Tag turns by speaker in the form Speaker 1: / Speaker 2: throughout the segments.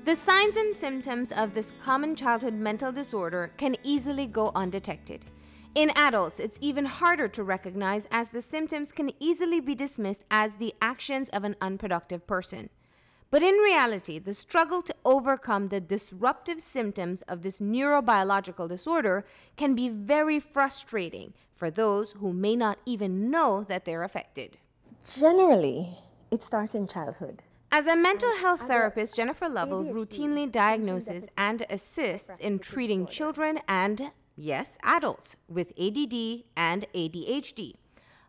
Speaker 1: The signs and symptoms of this common childhood mental disorder can easily go undetected. In adults, it's even harder to recognize, as the symptoms can easily be dismissed as the actions of an unproductive person. But in reality, the struggle to overcome the disruptive symptoms of this neurobiological disorder can be very frustrating for those who may not even know that they're affected.
Speaker 2: Generally, it starts in childhood.
Speaker 1: As a mental health therapist, Jennifer Lovell routinely diagnoses and assists in treating children and, yes, adults with ADD and ADHD.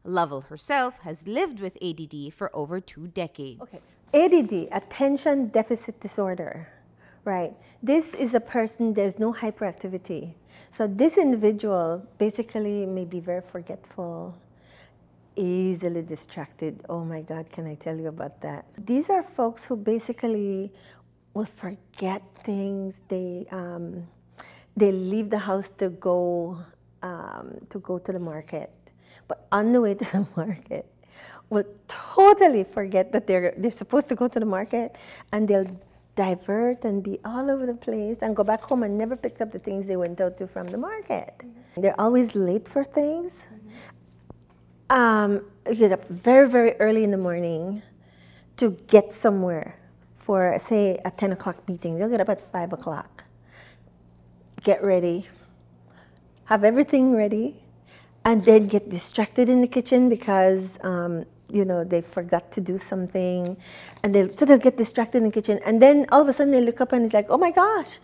Speaker 1: Lovell herself has lived with ADD for over 2 decades.
Speaker 2: Okay. ADD, attention deficit disorder, right? This is a person, there's no hyperactivity. So this individual basically may be very forgetful, easily distracted. Oh my God, can I tell you about that? These are folks who basically will forget things. They leave the house to go to the market, but on the way to the market, will totally forget that they're supposed to go to the market, and they'll divert and be all over the place and go back home and never pick up the things they went out to from the market. They're always late for things. Get up very, very early in the morning to get somewhere for, say, a 10 o'clock meeting. They'll get up at 5 o'clock, get ready, have everything ready, and then get distracted in the kitchen because, you know, they forgot to do something. And they'll get distracted in the kitchen. And then all of a sudden they look up and it's like, oh my gosh,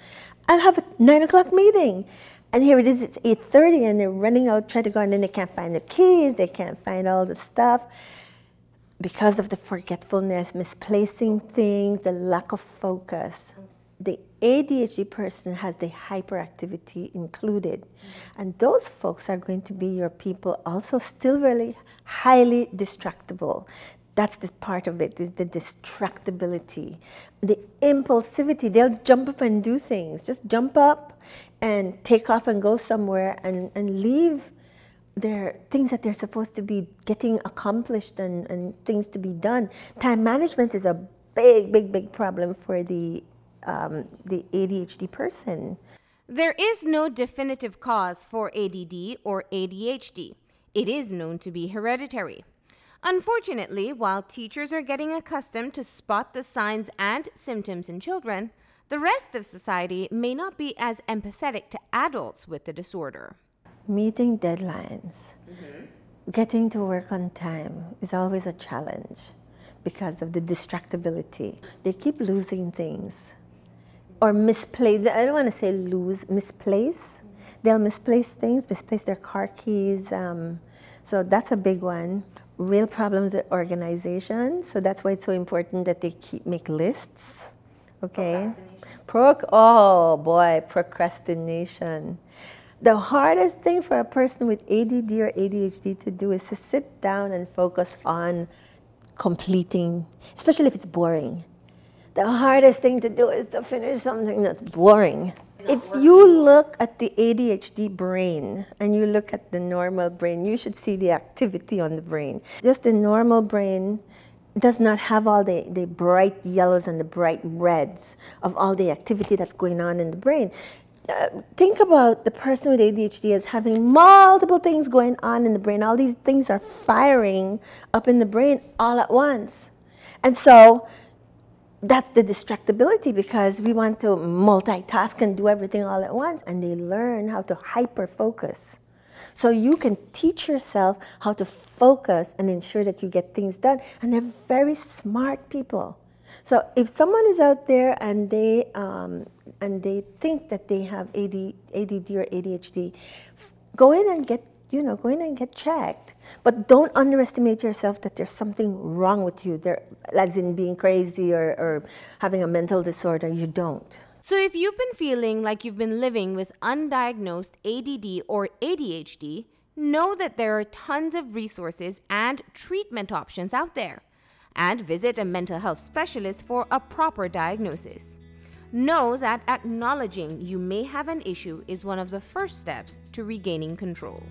Speaker 2: I have a 9 o'clock meeting. And here it is, it's 8:30, and they're running out, trying to go, and then they can't find the keys, they can't find all the stuff because of the forgetfulness, misplacing things, the lack of focus. The ADHD person has the hyperactivity included. And those folks are going to be your people also still really highly distractible. That's the part of it, is the distractibility. The impulsivity, they'll jump up and do things. Just jump up and take off and go somewhere and leave their things that they're supposed to be getting accomplished and things to be done. Time management is a big, big, big problem for the ADHD person.
Speaker 1: There is no definitive cause for ADD or ADHD. It is known to be hereditary. Unfortunately, while teachers are getting accustomed to spot the signs and symptoms in children, the rest of society may not be as empathetic to adults with the disorder.
Speaker 2: Meeting deadlines, getting to work on time is always a challenge because of the distractibility. They keep losing things or misplace. I don't want to say lose, misplace. They'll misplace things, misplace their car keys. So that's a big one. Real problems with organization. So that's why it's so important that they make lists. Okay. Oh boy, procrastination. The hardest thing for a person with ADD or ADHD to do is to sit down and focus on completing, especially if it's boring. The hardest thing to do is to finish something that's boring. If you look at the ADHD brain and you look at the normal brain, you should see the activity on the brain. Just the normal brain does not have all the bright yellows and the bright reds of all the activity that's going on in the brain. Think about the person with ADHD as having multiple things going on in the brain. All these things are firing up in the brain all at once. And so that's the distractibility, because we want to multitask and do everything all at once, and they learn how to hyper-focus. So you can teach yourself how to focus and ensure that you get things done, and they're very smart people. So if someone is out there and they think that they have ADD or ADHD, go in and get checked. But don't underestimate yourself that there's something wrong with you, as in being crazy or having a mental disorder. You don't.
Speaker 1: So if you've been feeling like you've been living with undiagnosed ADD or ADHD, know that there are tons of resources and treatment options out there. And visit a mental health specialist for a proper diagnosis. Know that acknowledging you may have an issue is one of the first steps to regaining control.